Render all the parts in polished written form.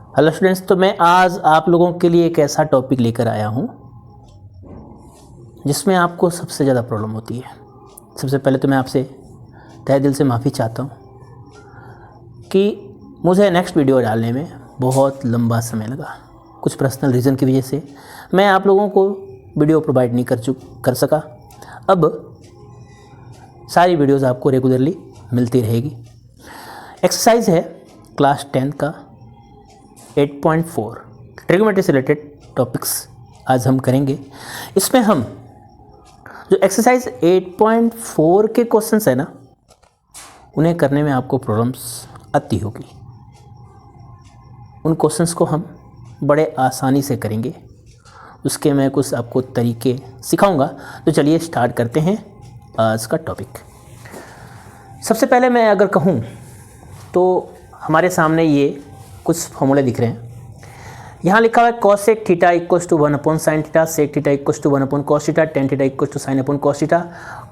Hello students, तो मैं आज आप लोगों के लिए एक ऐसा टॉपिक लेकर आया हूँ जिसमें आपको सबसे ज़्यादा प्रॉब्लम होती है। सबसे पहले तो मैं आपसे तहे दिल से माफ़ी चाहता हूँ कि मुझे नेक्स्ट वीडियो डालने में बहुत लंबा समय लगा। कुछ पर्सनल रीज़न की वजह से मैं आप लोगों को वीडियो प्रोवाइड नहीं कर सका। अब सारी वीडियोज़ आपको रेगुलरली मिलती रहेगी। एक्सरसाइज है क्लास 10 का 8.4 ट्रिग्नोमेट्री से रिलेटेड टॉपिक्स आज हम करेंगे। इसमें हम जो एक्सरसाइज 8.4 के क्वेश्चंस है ना, उन्हें करने में आपको प्रॉब्लम्स आती होगी। उन क्वेश्चंस को हम बड़े आसानी से करेंगे, उसके मैं कुछ आपको तरीके सिखाऊंगा। तो चलिए स्टार्ट करते हैं आज का टॉपिक। सबसे पहले मैं अगर कहूँ तो हमारे सामने ये कुछ फॉर्मूले दिख रहे हैं। यहाँ लिखा हुआ है cosec theta equals to 1 upon sine theta, sec theta equals to 1 upon cos theta, tan theta equals to sine upon cos theta,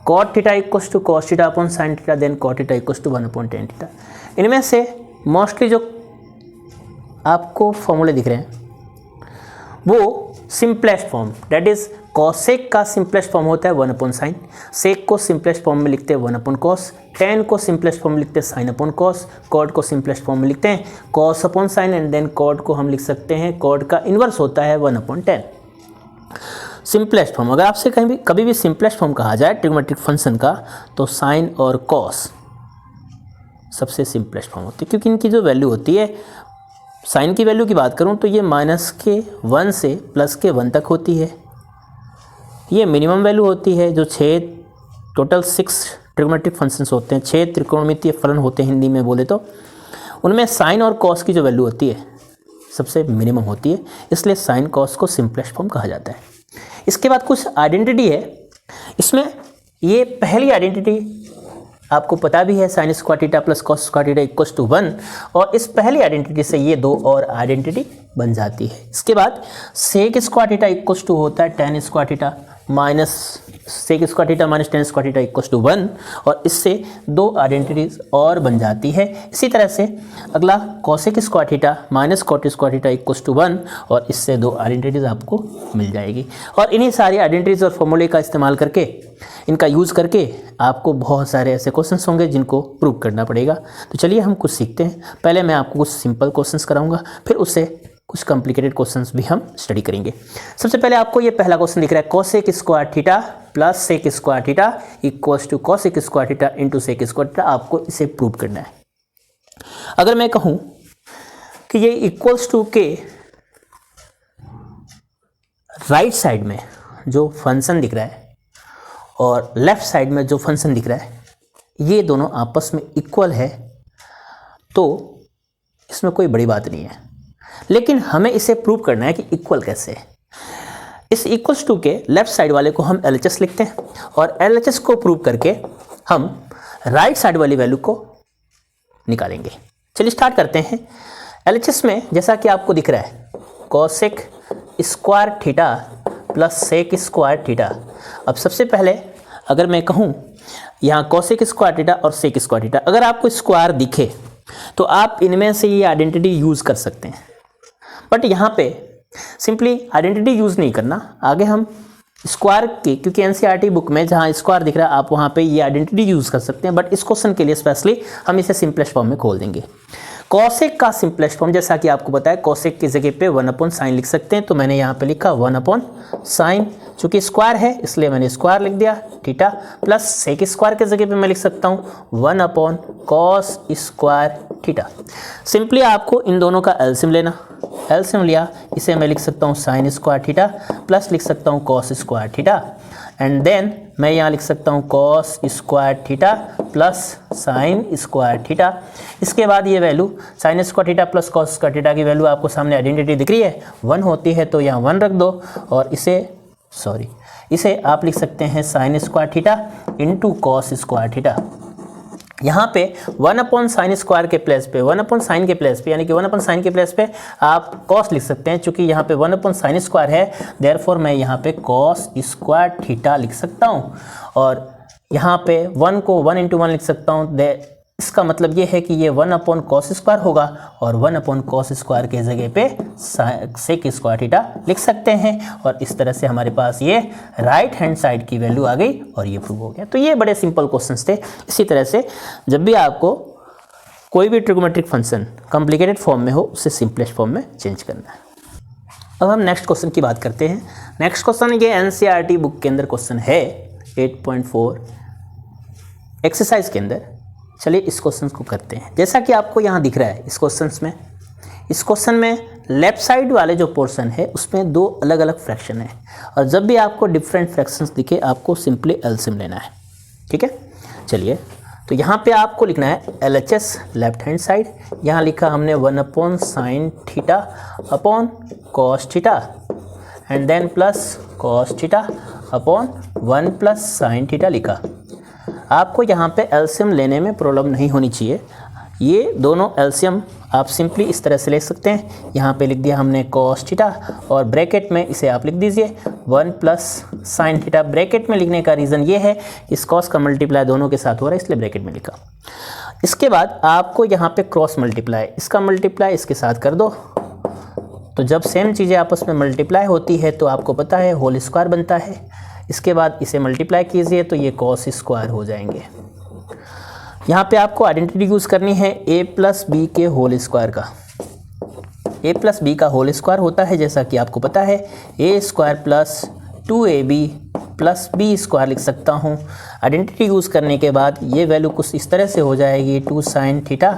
cot theta equals to cos theta upon sine theta, then cot theta equals to 1 upon tan theta. इनमें से mostly जो आपको फॉर्मूले दिख रहे हैं वो simplest form, that is cosec का सिंपलेस्ट फॉर्म होता है 1 अपॉन साइन, सेक को सिंपलेस्ट फॉर्म में लिखते हैं 1 अपॉन कॉस, टेन को सिंपलेस्ट फॉर्म में लिखते हैं साइन अपॉन कॉस, कॉट को सिंपलेस्ट फॉर्म में लिखते हैं cos upon sine, and then cot को हम लिख सकते हैं, कॉट का इन्वर्स होता है 1 अपॉन टेन। सिंपलेस्ट फॉर्म, अगर आपसे कभी भी सिंपलेस्ट फॉर्म कहा जाए ट्रिग्नोमेट्रिक फंक्शन का, तो साइन और कॉस सबसे सिंपलेस्ट फॉर्म होती है, क्योंकि इनकी जो वैल्यू होती है, साइन की वैल्यू की बात करूं तो ये -1 से +1 तक होती है। ये मिनिमम वैल्यू होती है। जो 6 टोटल 6 ट्रिग्नोमेट्रिक फंक्शंस होते हैं, 6 त्रिकोणमितीय फलन होते हैं हिंदी में बोले तो, उनमें साइन और कॉस की जो वैल्यू होती है सबसे मिनिमम होती है, इसलिए साइन कॉस को सिंपलेस्ट फॉर्म कहा जाता है। इसके बाद कुछ आइडेंटिटी है। इसमें ये पहली आइडेंटिटी आपको पता भी है, sine square theta plus cos square theta equals to 1, और इस पहली आइडेंटिटी से ये दो और आइडेंटिटी बन जाती है। इसके बाद sec square theta equals to होता है tan square theta minus sec square theta minus tan square theta equals to 1, और इससे दो आइडेंटिटीज और बन जाती है। इसी तरह से अगला cosec square theta minus cot square theta equals to 1, और इससे दो आइडेंटिटीज आपको मिल जाएगी। और इन्हीं सारी आइडेंटिटीज और फॉर्मूले का इस्तेमाल करके, इनका यूज़ करके आपको बहुत सारे ऐसे क्वेश्चंस होंगे जिनको प्रूव करना पड़ेगा। तो चलिए हम कुछ सीखते हैं। पहले मैं आपको कुछ सिंपल क्वेश्चंस कराऊंगा, फिर उससे कुछ कॉम्प्लिकेटेड क्वेश्चंस भी हम स्टडी करेंगे। सबसे पहले आपको ये पहला क्वेश्चन दिख रहा है, cosec square theta plus sec square theta equals to cosec square theta into sec square theta. आपको इसे प्रूव करना है। अगर मैं कहूँ कि ये इक्वल्स टू के राइट साइड में जो फंक्शन दिख रहा है और लेफ्ट साइड में जो फंक्शन दिख रहा है, ये दोनों आपस में इक्वल है, तो इसमें कोई बड़ी बात नहीं है। लेकिन हमें इसे प्रूव करना है कि इक्वल कैसे है। इस इक्वल्स टू के लेफ्ट साइड वाले को हम LHS लिखते हैं, और LHS को प्रूव करके हम राइट साइड वाली वैल्यू को निकालेंगे। चलिए स्टार्ट करते हैं। LHS में जैसा कि आपको दिख रहा है, cosec square theta plus sec square theta. अब सबसे पहले अगर मैं कहूँ यहाँ कॉसेक स्क्वायर थीटा और सेक स्क्वायर थीटा, अगर आपको स्क्वायर दिखे तो आप इनमें से ये आइडेंटिटी यूज़ कर सकते हैं, बट यहाँ पे सिंपली आइडेंटिटी यूज़ नहीं करना। आगे हम स्क्वायर की, क्योंकि NCERT बुक में जहाँ स्क्वायर दिख रहा है आप वहाँ पे ये आइडेंटिटी यूज़ कर सकते हैं, बट इस क्वेश्चन के लिए स्पेशली हम इसे सिंपलेस्ट फॉर्म में खोल देंगे। कॉसेक का सिंपलेस्ट फॉर्म, जैसा कि आपको पता है, कॉसेक की जगह पे 1 अपॉन साइन लिख सकते हैं, तो मैंने यहाँ पे लिखा 1 अपॉन साइन। चूंकि स्क्वायर है इसलिए मैंने स्क्वायर लिख दिया थीटा, प्लस सेक स्क्वायर के जगह पे मैं लिख सकता हूँ 1 upon cos square theta. Simply आपको इन दोनों का एलसीएम लेना, एलसीएम लिया, इसे मैं लिख सकता हूँ साइन स्क्वायर थीटा प्लस लिख सकता हूँ cos square theta, and then मैं यहाँ लिख सकता हूँ cos square theta plus sine square theta. इसके बाद ये value sine square theta plus cos square theta की वैल्यू आपको सामने आइडेंटिटी दिख रही है, 1 होती है, तो यहाँ 1 रख दो, और इसे आप लिख सकते हैं sign square theta into cos square theta. यहाँ पे 1 अपॉन साइन स्क्वायर के प्लेस पे 1 अपॉन साइन के प्लेस पे, यानी कि 1 अपॉन साइन के प्लेस पे आप कॉस लिख सकते हैं। चूंकि यहाँ पे 1 अपॉन साइन स्क्वायर है, देयरफॉर मैं यहाँ पे कॉस स्क्वायर थीटा लिख सकता हूँ, और यहाँ पे 1 को 1 इंटू 1 लिख सकता हूँ, इसका मतलब ये है कि ये 1/cos² होगा और 1/cos² के जगह पे sec² थीटा लिख सकते हैं और इस तरह से हमारे पास ये राइट हैंड साइड की वैल्यू आ गई और ये प्रूव हो गया। तो ये बड़े सिंपल क्वेश्चंस थे। इसी तरह से जब भी आपको कोई भी ट्रिग्नोमेट्रिक फंक्शन कॉम्प्लिकेटेड फॉर्म में हो उसे सिंपलेस्ट फॉर्म में चेंज करना है। अब हम नेक्स्ट क्वेश्चन की बात करते हैं। नेक्स्ट क्वेश्चन ये एनसीईआरटी बुक के अंदर क्वेश्चन है 8.4 एक्सरसाइज के अंदर। चलिए इस क्वेश्चन को करते हैं। जैसा कि आपको यहाँ दिख रहा है इस क्वेश्चन में लेफ्ट साइड वाले जो पोर्शन है उसमें दो अलग अलग फ्रैक्शन है और जब भी आपको डिफरेंट फ्रैक्शंस दिखे आपको सिंपली एलसीएम लेना है। ठीक है, चलिए तो यहाँ पे आपको लिखना है LHS लेफ्ट हैंड साइड। यहाँ लिखा हमने 1/sin theta upon cos theta and then plus cos theta upon 1/sin theta लिखा। आपको यहाँ पे एलसीएम लेने में प्रॉब्लम नहीं होनी चाहिए। ये दोनों एलसीएम आप सिंपली इस तरह से ले सकते हैं। यहाँ पे लिख दिया हमने cos थीटा और ब्रैकेट में इसे आप लिख दीजिए 1/sin थीटा। ब्रैकेट में लिखने का रीज़न ये है इस cos का मल्टीप्लाई दोनों के साथ हो रहा है इसलिए ब्रैकेट में लिखा। इसके बाद आपको यहाँ पे क्रॉस मल्टीप्लाई, इसका मल्टीप्लाई इसके साथ कर दो। तो जब सेम चीज़ें आपस में मल्टीप्लाई होती है तो आपको पता है होल स्क्वायर बनता है। इसके बाद इसे मल्टीप्लाई कीजिए तो ये cos² हो जाएंगे। यहाँ पे आपको आइडेंटिटी यूज़ करनी है a+b के होल स्क्वायर का। a+b का होल स्क्वायर होता है जैसा कि आपको पता है a² plus 2ab plus b² लिख सकता हूँ। आइडेंटिटी यूज़ करने के बाद ये वैल्यू कुछ इस तरह से हो जाएगी 2sin थीटा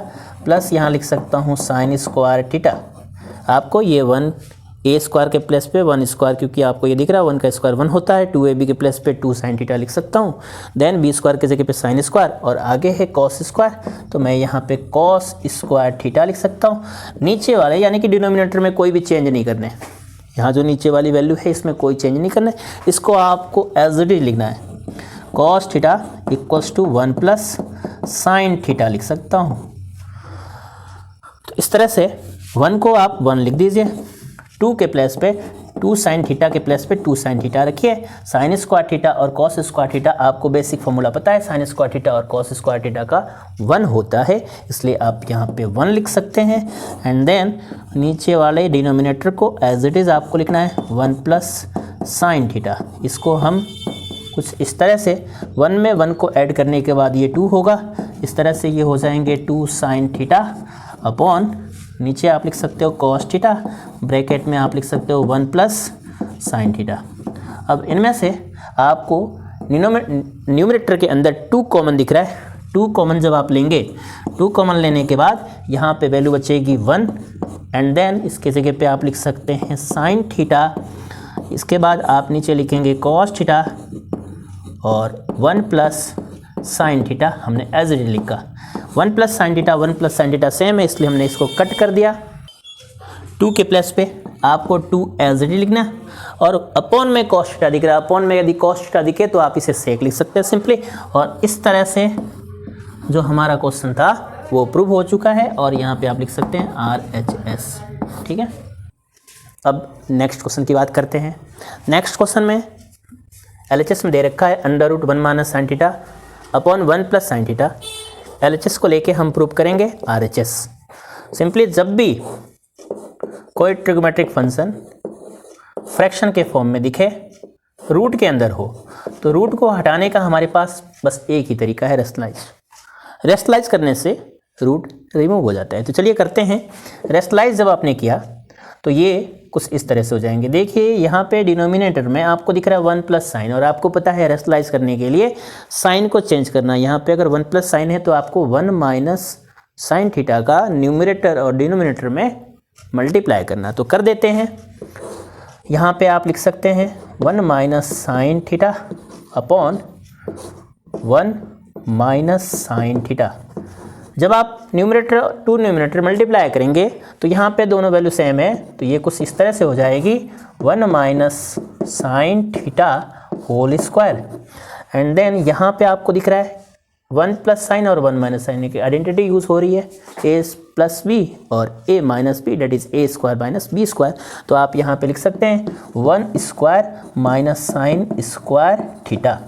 प्लस यहाँ लिख सकता हूँ sin² थीटा। आपको ये 1a² के प्लस पे 1² क्योंकि आपको ये दिख रहा है 1 का स्क्वायर 1 होता है। 2ab के प्लस पे 2sin थीटा लिख सकता हूँ। देन b² के जगह पे sin² और आगे है cos² तो मैं यहाँ पे cos² थीटा लिख सकता हूँ। नीचे वाले यानी कि डिनोमिनेटर में कोई भी चेंज नहीं करने। यहाँ जो नीचे वाली वैल्यू है इसमें कोई चेंज नहीं करना है। इसको आपको एज इट इज लिखना है। cos theta equals to 1/sin theta लिख सकता हूँ। तो इस तरह से 1 को आप 1 लिख दीजिए। 2 के प्लेस पे 2sin थीटा के प्लेस पे 2sin थीटा रखिए। sin² थीटा और cos² थीटा आपको बेसिक फॉर्मूला पता है। sin² थीटा और cos² थीटा का 1 होता है इसलिए आप यहाँ पे 1 लिख सकते हैं। एंड देन नीचे वाले डिनोमिनेटर को एज इट इज़ आपको लिखना है 1/sin थीटा। इसको हम कुछ इस तरह से 1 में 1 को ऐड करने के बाद ये 2 होगा। इस तरह से ये हो जाएंगे 2sin थीटा अपॉन नीचे आप लिख सकते हो cos थीटा, ब्रैकेट में आप लिख सकते हो 1/sin थीटा। अब इनमें से आपको न्यूमरेटर के अंदर 2 कॉमन दिख रहा है। 2 कॉमन जब आप लेंगे 2 कॉमन लेने के बाद यहाँ पे वैल्यू बचेगी 1 एंड देन इसके जगह पे आप लिख सकते हैं sin थीटा। इसके बाद आप नीचे लिखेंगे cos थीटा और 1/sin थीटा हमने एज इट इज लिखा। 1/sin theta 1/sin theta same है इसलिए हमने इसको कट कर दिया। 2 के प्लस पे आपको 2 एज इट इज लिखना है और अपॉन में cos थीटा दिख रहा है। अपॉन में यदि cos थीटा दिखे तो आप इसे सेक लिख सकते हैं सिंपली। और इस तरह से जो हमारा क्वेश्चन था वो प्रूव हो चुका है और यहाँ पे आप लिख सकते हैं RHS। ठीक है, अब नेक्स्ट क्वेश्चन की बात करते हैं। नेक्स्ट क्वेश्चन में LHS में दे रखा है √1 - sin theta upon 1/sin theta. LHS को लेके हम प्रूव करेंगे RHS। सिंपली जब भी कोई ट्रिग्नोमेट्रिक फंक्शन फ्रैक्शन के फॉर्म में दिखे, रूट के अंदर हो, तो रूट को हटाने का हमारे पास बस एक ही तरीका है, रेशनलाइज करने से रूट रिमूव हो जाता है। तो चलिए करते हैं। रेशनलाइज जब आपने किया तो ये कुछ इस तरह से हो जाएंगे। देखिए यहाँ पे डिनोमिनेटर में आपको दिख रहा है 1/sin और आपको पता है रेशनलाइज करने के लिए साइन को चेंज करना। यहाँ पे अगर 1/sin है तो आपको 1 - sin थीटा का न्यूमरेटर और डिनोमिनेटर में मल्टीप्लाई करना। तो कर देते हैं। यहाँ पे आप लिख सकते हैं 1 - sin theta upon 1 - sin theta. जब आप न्यूमरेटर मल्टीप्लाई करेंगे तो यहाँ पे दोनों वैल्यू सेम है तो ये कुछ इस तरह से हो जाएगी 1 - sin theta whole square. And then यहाँ पे आपको दिख रहा है 1/sin और 1 - sin की आइडेंटिटी यूज़ हो रही है a+b और a - b that is a² - b²। तो आप यहाँ पे लिख सकते हैं 1² - sin² थीटा।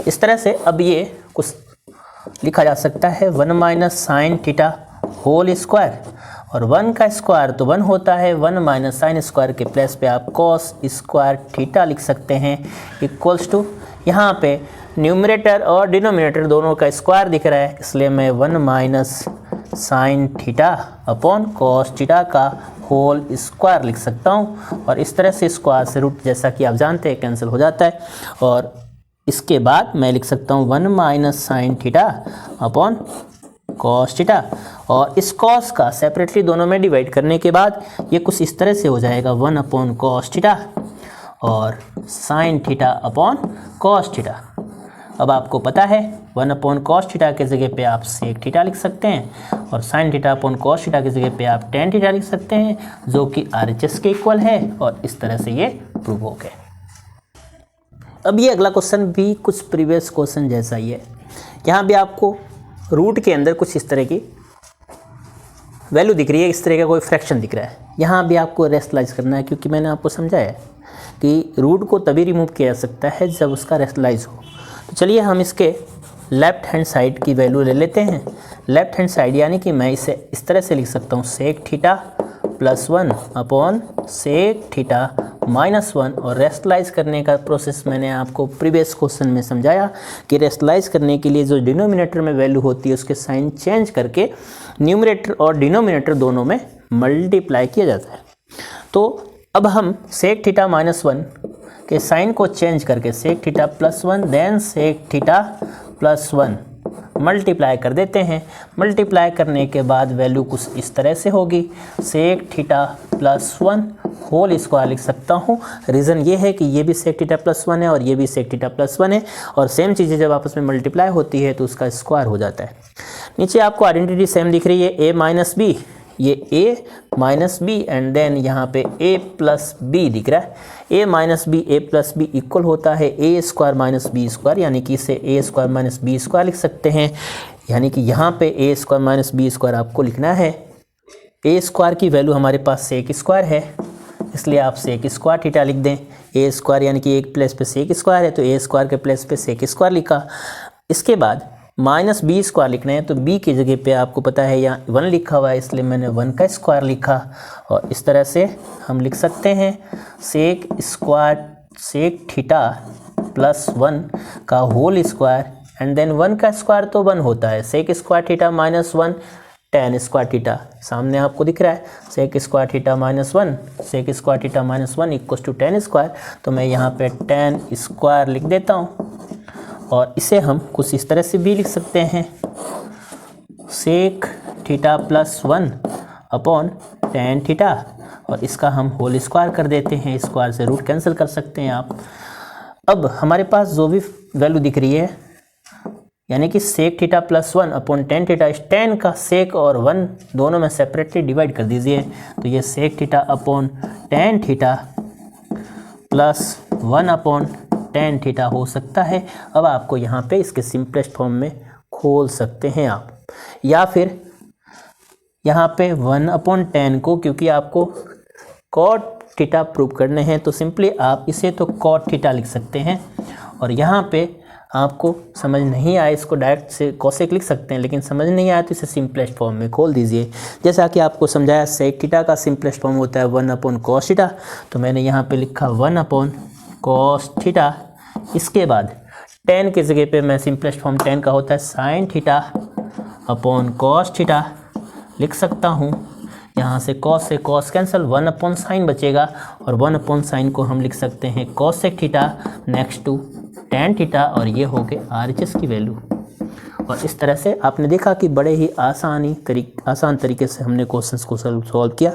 इस तरह से अब ये कुछ लिखा जा सकता है 1 minus sine theta whole square, और 1 का स्क्वायर तो 1 होता है, 1 माइनस साइन स्क्वायर के प्लेस पे आप कॉस स्क्वायर थीटा लिख सकते हैं, इक्वल्स टू, यहाँ पे न्यूमरेटर और डिनोमिनेटर दोनों का स्क्वायर दिख रहा है, इसलिए मैं 1 minus sine theta upon cos theta का होल स्क्वायर लिख सकता हूँ। और इस तरह से स्क्वायर से रूट, जैसा कि आप जानते हैं, कैंसिल हो जाता है। और इसके बाद मैं लिख सकता हूँ 1 minus sine theta upon cos theta, और इस कॉस का सेपरेटली दोनों में डिवाइड करने के बाद ये कुछ इस तरह से हो जाएगा 1 अपॉन कॉस थीटा और sine theta upon cos theta. अब आपको पता है 1 अपॉन कॉस थीटा की जगह पे आप सेक थीटा लिख सकते हैं, और sine theta upon cos theta की जगह पे आप टेन थीटा लिख सकते हैं, जो कि RHS के इक्वल है, और इस तरह से ये प्रूव हो गए। अब ये अगला क्वेश्चन भी कुछ प्रीवियस क्वेश्चन जैसा ही है। यहाँ भी आपको रूट के अंदर कुछ इस तरह की वैल्यू दिख रही है, इस तरह का कोई फ्रैक्शन दिख रहा है। यहाँ भी आपको रेशनलाइज करना है, क्योंकि मैंने आपको समझाया है कि रूट को तभी रिमूव किया जा सकता है जब उसका रेशनलाइज हो। तो चलिए हम इसके लेफ्ट हैंड साइड की वैल्यू ले लेते हैं। लेफ्ट हैंड साइड यानी कि मैं इसे इस तरह से लिख सकता हूँ sec theta plus 1 upon sec theta minus 1, और रेशनलाइज करने का प्रोसेस मैंने आपको प्रीवियस क्वेश्चन में समझाया कि रेशनलाइज करने के लिए जो डिनोमिनेटर में वैल्यू होती है उसके साइन चेंज करके न्यूमरेटर और डिनोमिनेटर दोनों में मल्टीप्लाई किया जाता है। तो अब हम सेक थीटा माइनस 1 के साइन को चेंज करके sec theta plus 1 then sec theta plus 1 multiply कर देते हैं। मल्टीप्लाई करने के बाद वैल्यू कुछ इस तरह से होगी, sec theta plus 1 whole square लिख सकता हूँ। रीज़न ये है कि ये भी सेक थीटा प्लस 1 है और ये भी सेक थीटा प्लस 1 है, और सेम चीज़ें जब आपस में मल्टीप्लाई होती है तो उसका स्क्वायर हो जाता है। नीचे आपको आइडेंटिटी सेम दिख रही है, a माइनस बी, ये a minus b and then यहाँ पे a प्लस बी दिख रहा है। a minus b a plus b equal होता है a square minus b square, यानी कि इसे a square minus b square लिख सकते हैं। यानी कि यहाँ पे a square minus b square आपको लिखना है। a स्क्वायर की वैल्यू हमारे पास सेक स्क्वायर है, इसलिए आप सेक स्क्वायर थीटा लिख दें। a स्क्वायर यानी कि एक प्लेस पे सेक स्क्वायर है, तो a स्क्वायर के प्लेस पे सेक स्क्वायर लिखा। इसके बाद माइनस बी स्क्वायर लिखना है, तो b की जगह पे आपको पता है यहाँ 1 लिखा हुआ है, इसलिए मैंने 1 का स्क्वायर लिखा। और इस तरह से हम लिख सकते हैं sec square sec theta plus 1 का होल स्क्वायर, एंड देन 1 का स्क्वायर तो 1 होता है, sec square theta minus 1 tan square theta सामने आपको दिख रहा है, sec square theta minus 1 sec square theta minus 1 equals to tan square. तो मैं यहाँ पे टेन स्क्वायर लिख देता हूँ, और इसे हम कुछ इस तरह से भी लिख सकते हैं, sec theta plus 1 upon tan theta, और इसका हम होल स्क्वायर कर देते हैं। स्क्वायर से रूट कैंसिल कर सकते हैं आप। अब हमारे पास जो भी वैल्यू दिख रही है, यानी कि sec theta plus 1 upon tan theta, इस टेन का सेक और 1 दोनों में सेपरेटली डिवाइड कर दीजिए, तो ये sec theta upon tan theta plus 1 upon tan theta हो सकता है। अब आपको यहाँ पे इसके सिंपलेस्ट फॉर्म में खोल सकते हैं आप, या फिर यहाँ पे 1 अपॉन टेन को, क्योंकि आपको कॉट थीटा प्रूव करने हैं, तो सिंपली आप इसे तो कॉट थीटा लिख सकते हैं। और यहाँ पे आपको समझ नहीं आए इसको डायरेक्ट से कोसेक लिख सकते हैं, लेकिन समझ नहीं आया तो इसे सिंपलेस्ट फॉर्म में खोल दीजिए। जैसा कि आपको समझाया सेक थीटा का सिंपलेस्ट फॉर्म होता है 1 अपॉन कॉस थीटा, तो मैंने यहाँ पे लिखा 1 अपॉन कॉस थीटा। इसके बाद टेन की जगह पे मैं सिंपलेस्ट फॉर्म टेन का होता है sine theta upon cos theta लिख सकता हूँ। यहाँ से कॉस कैंसिल, 1 अपॉन साइन बचेगा, और 1 अपॉन साइन को हम लिख सकते हैं cosec theta next to tan theta, और ये हो गए RHS की वैल्यू। और इस तरह से आपने देखा कि बड़े ही आसान तरीके से हमने क्वेश्चंस को सॉल्व किया।